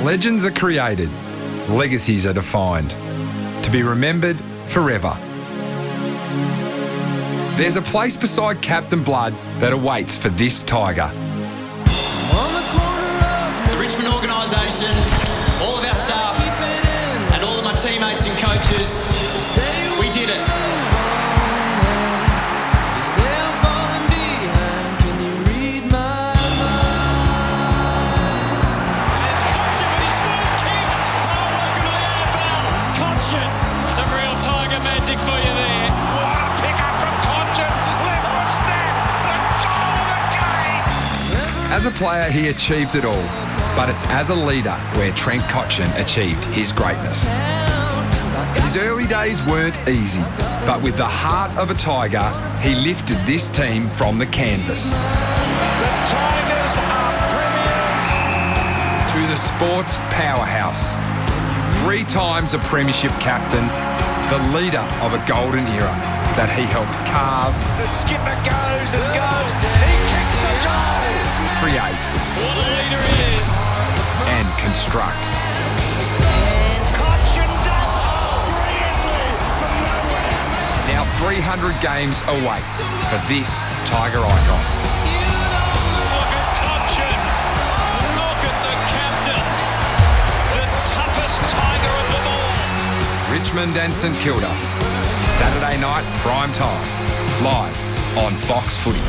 Legends are created, legacies are defined, to be remembered forever. There's a place beside Captain Blood that awaits for this Tiger. The Richmond organisation, all of our staff, and all of my teammates and coaches, we did it. Some real Tiger magic for you there. What a pick-up from Cotchin. Left foot snap. The goal of the game. As a player, he achieved it all, but it's as a leader where Trent Cotchin achieved his greatness. His early days weren't easy, but with the heart of a Tiger, he lifted this team from the canvas. The Tigers are premiers. To the sports powerhouse. 3 times a premiership captain, the leader of a golden era that he helped carve. The skipper goes and goes. He kicks a goal. Create. What a leader he is. And construct. Cotchin does brilliantly from nowhere. Now 300 games awaits for this Tiger icon. Look at Cotchin. Look at the captain. The toughest Tiger of them all. Richmond and St Kilda. Saturday night, prime time. Live on Fox Footy.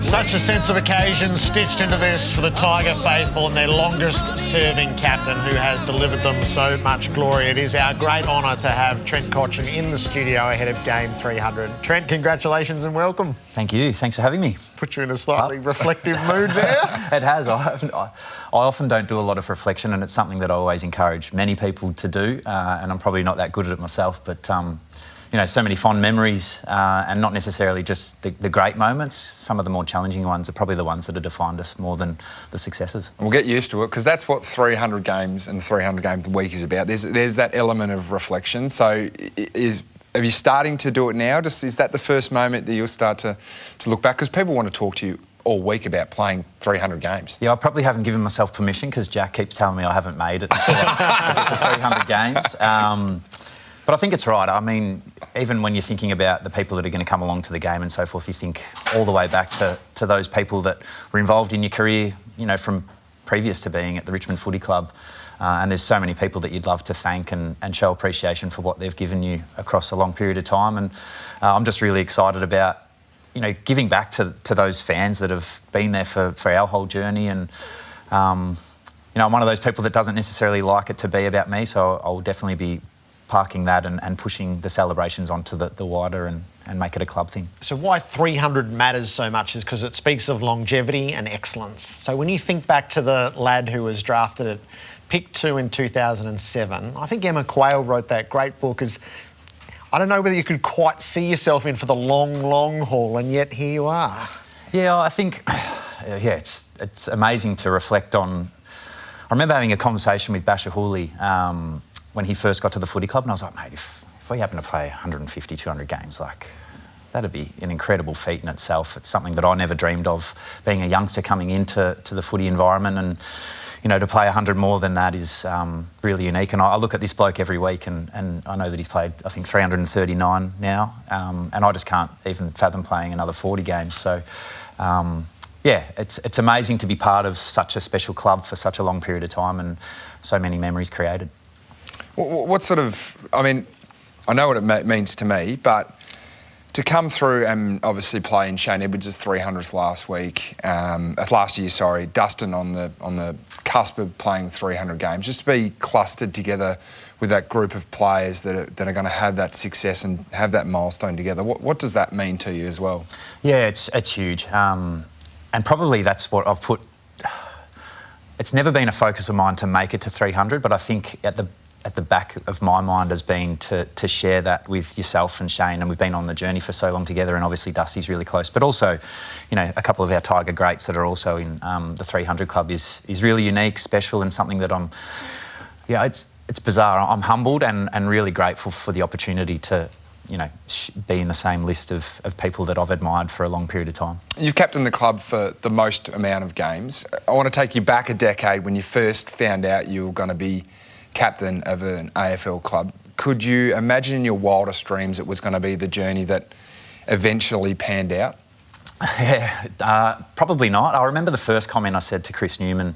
Such a sense of occasion stitched into this for the Tiger faithful and their longest-serving captain who has delivered them so much glory. It is our great honour to have Trent Cotchin in the studio ahead of Game 300. Trent, congratulations and welcome. Thank you. Thanks for having me. Put you in a slightly reflective mood there. It has. I often don't do a lot of reflection, and it's something that I always encourage many people to do, and I'm probably not that good at it myself, but you know, so many fond memories, and not necessarily just the great moments. Some of the more challenging ones are probably the ones that have defined us more than the successes. We'll get used to it, because that's what 300 games and the 300 game week is about. There's that element of reflection. So are you starting to do it now? Is that the first moment that you'll start to look back? Because people want to talk to you all week about playing 300 games. Yeah, I probably haven't given myself permission, because Jack keeps telling me I haven't made it until I get to 300 games. But I think it's right. I mean, even when you're thinking about the people that are going to come along to the game and so forth, you think all the way back to those people that were involved in your career, you know, from previous to being at the Richmond Footy Club. And there's so many people that you'd love to thank and show appreciation for what they've given you across a long period of time. And I'm just really excited about, you know, giving back to those fans that have been there for our whole journey. And, you know, I'm one of those people that doesn't necessarily like it to be about me, so I'll definitely be parking that and pushing the celebrations onto the wider and make it a club thing. So why 300 matters so much is because it speaks of longevity and excellence. So when you think back to the lad who was drafted at pick 2 in 2007, I think Emma Quayle wrote that great book as, I don't know whether you could quite see yourself in for the long haul, and yet here you are. Yeah, I think, yeah, it's amazing to reflect on. I remember having a conversation with Basher Hooley when he first got to the footy club, and I was like, mate, if we happen to play 150, 200 games, like, that'd be an incredible feat in itself. It's something that I never dreamed of, being a youngster coming into the footy environment, and, you know, to play 100 more than that is really unique. And I look at this bloke every week, and I know that he's played, I think, 339 now, and I just can't even fathom playing another 40 games. So, yeah, it's amazing to be part of such a special club for such a long period of time, and so many memories created. What sort of, I mean, I know what it means to me, but to come through and obviously play in Shane Edwards' 300th last year, sorry, Dustin on the cusp of playing 300 games, just to be clustered together with that group of players that are going to have that success and have that milestone together. What does that mean to you as well? Yeah, it's huge, and probably that's what I've put. It's never been a focus of mine to make it to 300, but I think at the back of my mind has been to share that with yourself and Shane, and we've been on the journey for so long together, and obviously Dusty's really close, but also, you know, a couple of our Tiger greats that are also in the 300 club is really unique, special, and something that it's bizarre. I'm humbled and really grateful for the opportunity to be in the same list of people that I've admired for a long period of time. You've captained the club for the most amount of games. I want to take you back a decade when you first found out you were going to be captain of an AFL club. Could you imagine in your wildest dreams it was going to be the journey that eventually panned out? Yeah, probably not. I remember the first comment I said to Chris Newman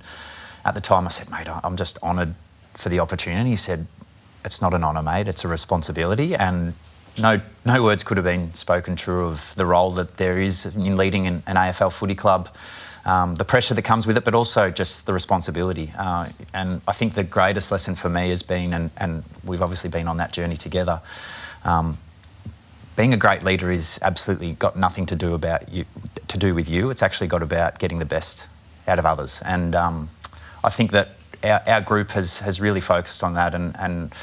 at the time. I said, mate, I'm just honoured for the opportunity. He said, it's not an honour, mate, it's a responsibility. And no words could have been spoken true of the role that there is in leading an AFL footy club, the pressure that comes with it, but also just the responsibility. And I think the greatest lesson for me has been, and we've obviously been on that journey together, being a great leader is absolutely got nothing to do with you. It's actually got about getting the best out of others. And I think that our group has really focused on that, and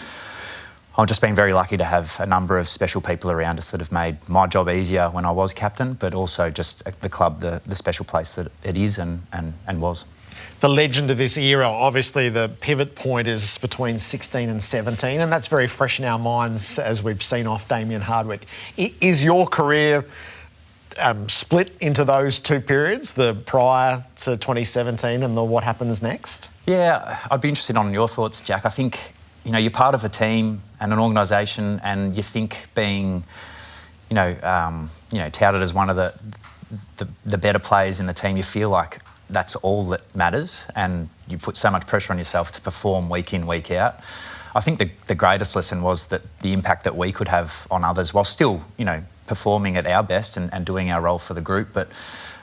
I've just been very lucky to have a number of special people around us that have made my job easier when I was captain, but also just the club, the special place that it is and was. The legend of this era, obviously the pivot point is between 16 and 17, and that's very fresh in our minds as we've seen off Damien Hardwick. Is your career split into those two periods, the prior to 2017 and the what happens next? Yeah, I'd be interested on your thoughts, Jack. I think, you're part of a team and an organisation, and you think being, touted as one of the better players in the team, you feel like that's all that matters, and you put so much pressure on yourself to perform week in, week out. I think the greatest lesson was that the impact that we could have on others while still, performing at our best and doing our role for the group. But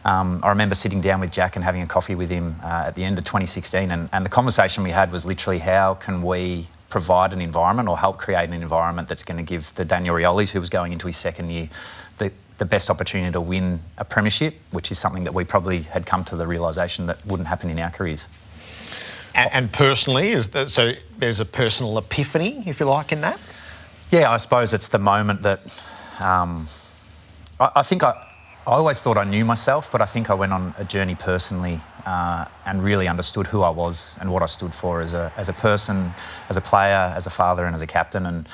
I remember sitting down with Jack and having a coffee with him at the end of 2016, and the conversation we had was literally, how can we provide an environment or help create an environment that's going to give the Daniel Riolis, who was going into his second year, the best opportunity to win a premiership, which is something that we probably had come to the realisation that wouldn't happen in our careers. And personally, so there's a personal epiphany, if you like, in that? Yeah, I suppose it's the moment that I think I always thought I knew myself, but I think I went on a journey personally and really understood who I was and what I stood for as a person, as a player, as a father and as a captain. And,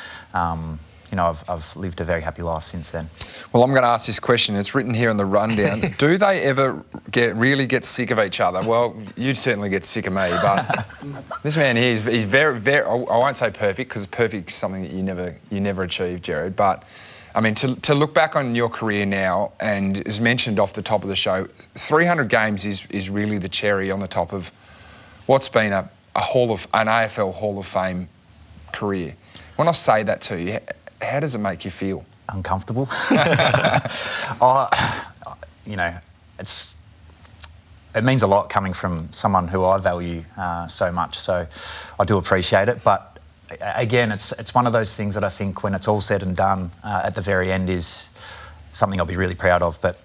I've lived a very happy life since then. Well, I'm going to ask this question. It's written here in the rundown. Do they ever really get sick of each other? Well, you'd certainly get sick of me, but this man here, he's very, very, I won't say perfect, because perfect is something that you never achieve, Gerard, but I mean, to look back on your career now, and as mentioned off the top of the show, 300 games is really the cherry on the top of what's been an AFL Hall of Fame career. When I say that to you, how does it make you feel? Uncomfortable. It means a lot coming from someone who I value so much, so I do appreciate it. But again, it's one of those things that I think when it's all said and done at the very end is something I'll be really proud of. But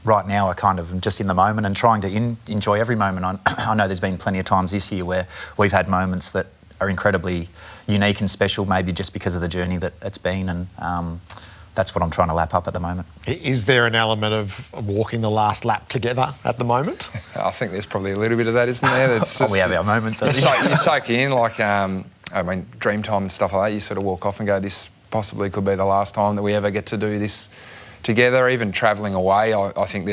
right now I kind of am just in the moment and trying to enjoy every moment. I know there's been plenty of times this year where we've had moments that are incredibly unique and special, maybe just because of the journey that it's been, and that's what I'm trying to lap up at the moment. Is there an element of walking the last lap together at the moment? I think there's probably a little bit of that, isn't there? That's just, we have our moments. You soak in, like, dream time and stuff like that. You sort of walk off and go, this possibly could be the last time that we ever get to do this together. Even travelling away, I think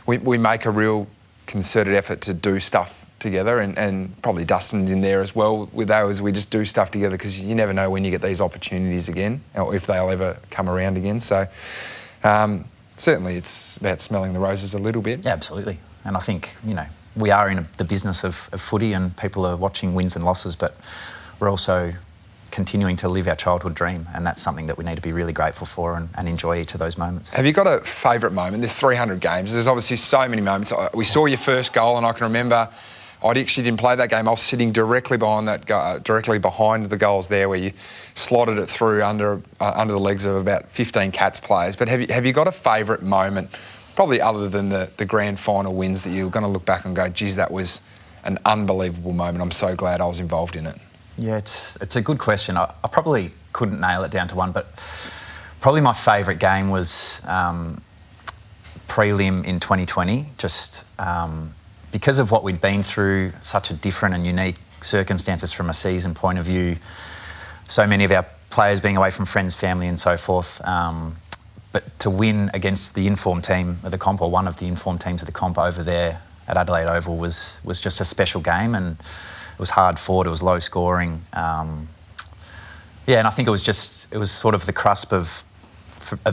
we make a real concerted effort to do stuff together, and probably Dustin's in there as well with those. We just do stuff together because you never know when you get these opportunities again, or if they'll ever come around again. So certainly it's about smelling the roses a little bit. Yeah, absolutely. And I think, we are in the business of footy, and people are watching wins and losses, but we're also continuing to live our childhood dream, and that's something that we need to be really grateful for and enjoy each of those moments. Have you got a favourite moment? There's 300 games. There's obviously so many moments. We saw your first goal, and I can remember I actually didn't play that game. I was sitting directly behind the goals there, where you slotted it through under the legs of about 15 Cats players. But have you got a favourite moment, probably other than the grand final wins, that you're going to look back and go, geez, that was an unbelievable moment. I'm so glad I was involved in it. Yeah, it's a good question. I probably couldn't nail it down to one, but probably my favourite game was prelim in 2020, just because of what we'd been through, such a different and unique circumstances from a season point of view. So many of our players being away from friends, family and so forth. But to win against the informed team of the comp, or one of the informed teams of the comp over there at Adelaide Oval was just a special game, and it was hard fought, it was low scoring. And I think it was sort of the cusp of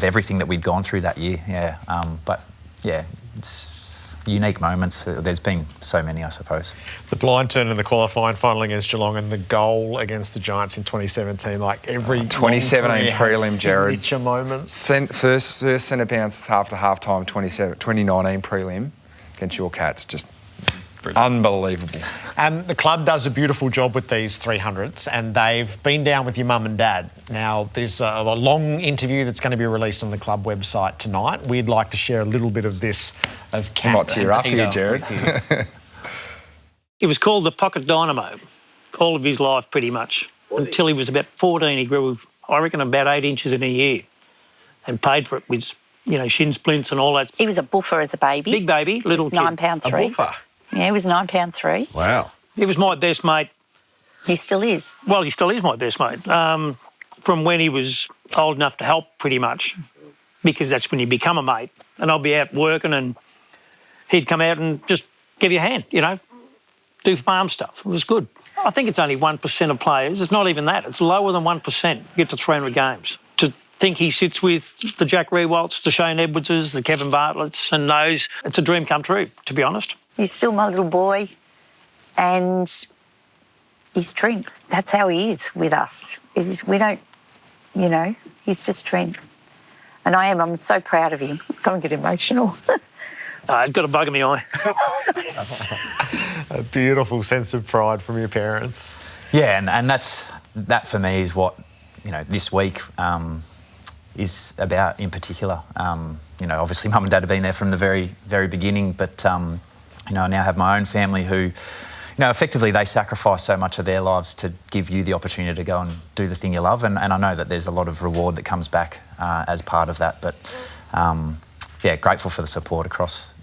everything that we'd gone through that year, it's unique moments. There's been so many, I suppose. The blind turn in the qualifying final against Geelong and the goal against the Giants in 2017, like every 2017 prelim, Gerard. Signature moments. First centre bounce after half-time, 2019 prelim against your Cats, just unbelievable. The club does a beautiful job with these 300s, and they've been down with your mum and dad. Now, there's a long interview that's going to be released on the club website tonight. We'd like to share a little bit of this of Cat. Might tear up here, Gerard. He was called the pocket dynamo all of his life, pretty much. Until he was about 14, he grew, I reckon, about 8 inches in a year, and paid for it with, shin splints and all that. He was a buffer as a baby. Big baby, little kid. £9.3. A buffer? Yeah, he was £9.3. Wow. He was my best mate. He still is. Well, he still is my best mate. From when he was old enough to help, pretty much, because that's when you become a mate. And I'll be out working and he'd come out and just give you a hand, do farm stuff. It was good. I think it's only 1% of players. It's not even that. It's lower than 1% get to 300 games. To think he sits with the Jack Riewolts, the Shane Edwardses, the Kevin Bartletts and those, it's a dream come true, to be honest. He's still my little boy and he's Trent. That's how he is with us. We don't, he's just Trent. And I'm so proud of him. I can't get emotional. I've got a bug in my eye. A beautiful sense of pride from your parents. Yeah, and that for me is what, this week is about in particular. Obviously mum and dad have been there from the very, very beginning, but I now have my own family who, effectively they sacrifice so much of their lives to give you the opportunity to go and do the thing you love. And I know that there's a lot of reward that comes back as part of that. But, grateful for the support across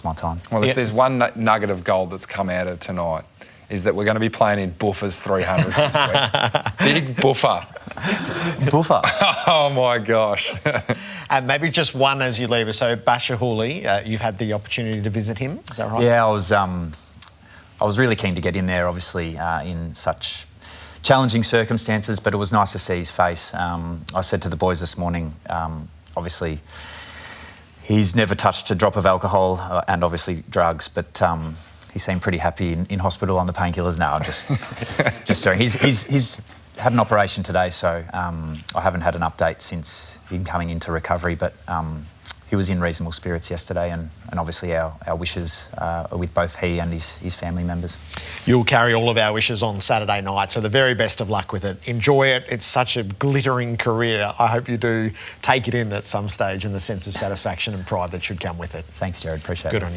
my time. Well, if there's one nugget of gold that's come out of tonight, is that we're going to be playing in Buffer's 300 this week. Big Buffer. Buffer. Oh, my gosh. And maybe just one as you leave us. So, Basher Hooley, you've had the opportunity to visit him, is that right? Yeah, I was really keen to get in there, obviously, in such challenging circumstances, but it was nice to see his face. I said to the boys this morning, obviously, he's never touched a drop of alcohol and obviously drugs, but he seemed pretty happy in hospital on the painkillers now. Just doing. He's had an operation today, so I haven't had an update since him coming into recovery, but he was in reasonable spirits yesterday, and obviously our wishes are with both he and his family members. You'll carry all of our wishes on Saturday night, so the very best of luck with it. Enjoy it. It's such a glittering career. I hope you do take it in at some stage and the sense of satisfaction and pride that should come with it. Thanks, Gerard. Appreciate it. Good on you.